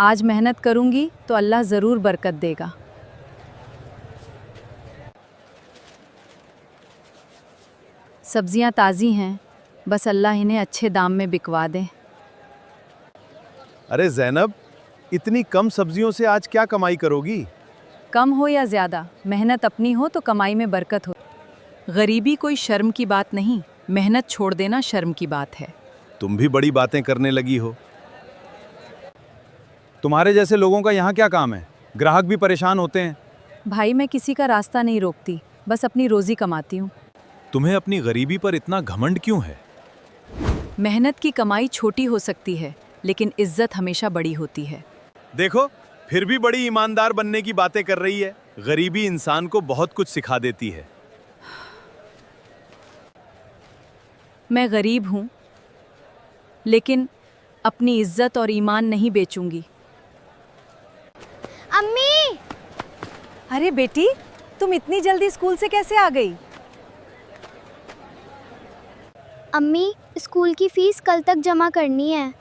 आज मेहनत करूंगी तो अल्लाह ज़रूर बरकत देगा। सब्जियां ताज़ी हैं, बस अल्लाह इन्हें अच्छे दाम में बिकवा दे। अरे ज़ैनब, इतनी कम सब्जियों से आज क्या कमाई करोगी? कम हो या ज़्यादा, मेहनत अपनी हो तो कमाई में बरकत हो। गरीबी कोई शर्म की बात नहीं, मेहनत छोड़ देना शर्म की बात है। तुम भी बड़ी बातें करने लगी हो। तुम्हारे जैसे लोगों का यहाँ क्या काम है? ग्राहक भी परेशान होते हैं। भाई मैं किसी का रास्ता नहीं रोकती, बस अपनी रोज़ी कमाती हूँ। तुम्हें अपनी गरीबी पर इतना घमंड क्यों है? मेहनत की कमाई छोटी हो सकती है, लेकिन इज्जत हमेशा बड़ी होती है। देखो, फिर भी बड़ी ईमानदार बनने की बातें कर रही है। गरीबी इंसान को बहुत कुछ सिखा देती है। मैं गरीब हूँ, लेकिन अपनी इज्जत और ईमान नहीं बेचूंगी। अम्मी! अरे बेटी, तुम इतनी जल्दी स्कूल से कैसे आ गई? अम्मी, स्कूल की फीस कल तक जमा करनी है।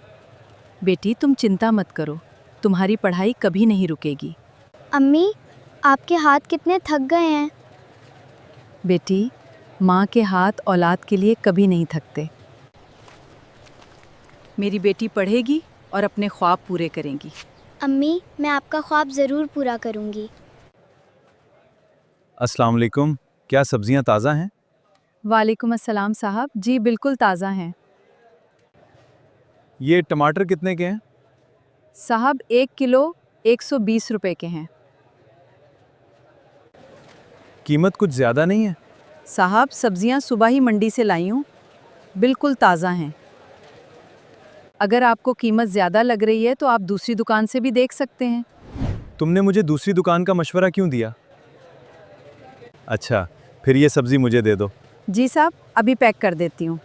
बेटी तुम चिंता मत करो, तुम्हारी पढ़ाई कभी नहीं रुकेगी। अम्मी, आपके हाथ कितने थक गए हैं। बेटी, माँ के हाथ औलाद के लिए कभी नहीं थकते। मेरी बेटी पढ़ेगी और अपने ख्वाब पूरे करेंगी। अम्मी, मैं आपका ख्वाब ज़रूर पूरा करूँगी। अस्सलाम वालेकुम, क्या सब्जियां ताज़ा हैं? वालेकुम अस्सलाम साहब, जी बिल्कुल ताज़ा हैं। ये टमाटर कितने के हैं? साहब 1 किलो 120 रुपए के हैं। कीमत कुछ ज़्यादा नहीं है? साहब सब्जियां सुबह ही मंडी से लाई हूँ, बिल्कुल ताज़ा हैं। अगर आपको कीमत ज़्यादा लग रही है तो आप दूसरी दुकान से भी देख सकते हैं। तुमने मुझे दूसरी दुकान का मशवरा क्यों दिया? अच्छा, फिर ये सब्ज़ी मुझे दे दो। जी साहब, अभी पैक कर देती हूँ।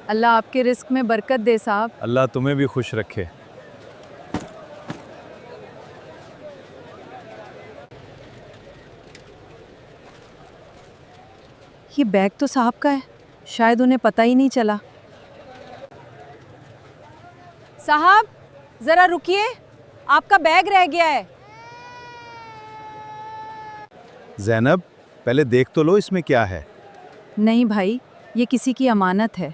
अल्लाह आपके रिस्क में बरकत दे साहब। अल्लाह तुम्हें भी खुश रखे। ये बैग तो साहब का है, शायद उन्हें पता ही नहीं चला। साहब ज़रा रुकिए, आपका बैग रह गया है। ज़ैनब, पहले देख तो लो इसमें क्या है। नहीं भाई, ये किसी की अमानत है।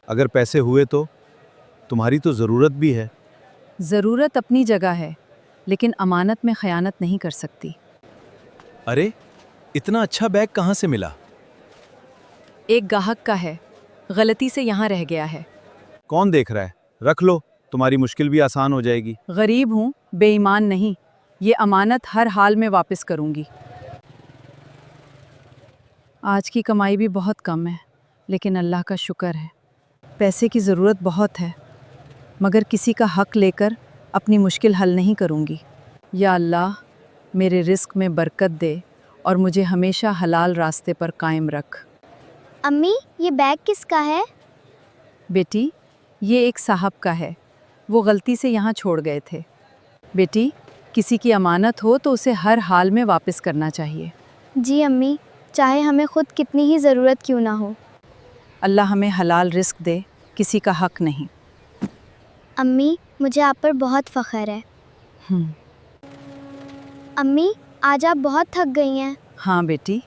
अगर पैसे हुए तो? तुम्हारी तो ज़रूरत भी है। ज़रूरत अपनी जगह है, लेकिन अमानत में खयानत नहीं कर सकती। अरे, इतना अच्छा बैग कहाँ से मिला? एक ग्राहक का है, गलती से यहाँ रह गया है। कौन देख रहा है? रख लो, तुम्हारी मुश्किल भी आसान हो जाएगी। गरीब हूँ, बेईमान नहीं। ये अमानत हर हाल में वापस करूँगी। आज की कमाई भी बहुत कम है, लेकिन अल्लाह का शुक्र है। पैसे की ज़रूरत बहुत है, मगर किसी का हक लेकर अपनी मुश्किल हल नहीं करूँगी। या अल्लाह, मेरे रिस्क में बरकत दे और मुझे हमेशा हलाल रास्ते पर कायम रख। अम्मी, ये बैग किसका है? बेटी, ये एक साहब का है, वो गलती से यहाँ छोड़ गए थे। बेटी, किसी की अमानत हो तो उसे हर हाल में वापस करना चाहिए। जी अम्मी, चाहे हमें खुद कितनी ही ज़रूरत क्यों ना हो। अल्लाह हमें हलाल रिस्क दे, किसी का हक नहीं। अम्मी, मुझे आप पर बहुत फ़ख्र है। अम्मी, आज आप बहुत थक गई हैं। हाँ बेटी,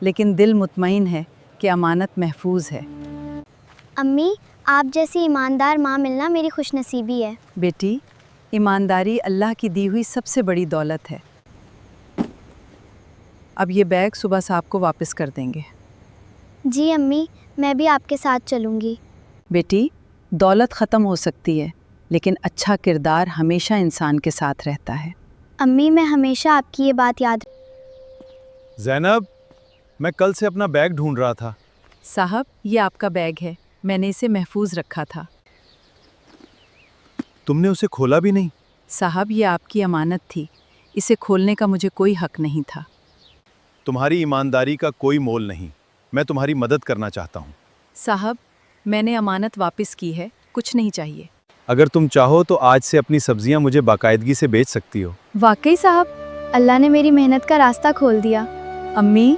लेकिन दिल मुतमईन है कि अमानत महफूज है। अम्मी, आप जैसी ईमानदार माँ मिलना मेरी खुशनसीबी है। बेटी, ईमानदारी अल्लाह की दी हुई सबसे बड़ी दौलत है। अब ये बैग सुबह साहब को वापस कर देंगे। जी अम्मी, मैं भी आपके साथ चलूँगी। बेटी, दौलत ख़त्म हो सकती है, लेकिन अच्छा किरदार हमेशा इंसान के साथ रहता है। अम्मी, मैं हमेशा आपकी ये बात याद। ज़ैनब, मैं कल से अपना बैग ढूंढ रहा था। साहब, ये आपका बैग है, मैंने इसे महफूज रखा था। तुमने उसे खोला भी नहीं? साहब, ये आपकी अमानत थी, इसे खोलने का मुझे कोई हक नहीं था। तुम्हारी ईमानदारी का कोई मोल नहीं। मैं तुम्हारी मदद करना चाहता हूँ। साहब, मैंने अमानत वापस की है, कुछ नहीं चाहिए। अगर तुम चाहो तो आज से अपनी सब्जियाँ मुझे बाकायदगी से बेच सकती हो। वाकई साहब, अल्लाह ने मेरी मेहनत का रास्ता खोल दिया। अम्मी,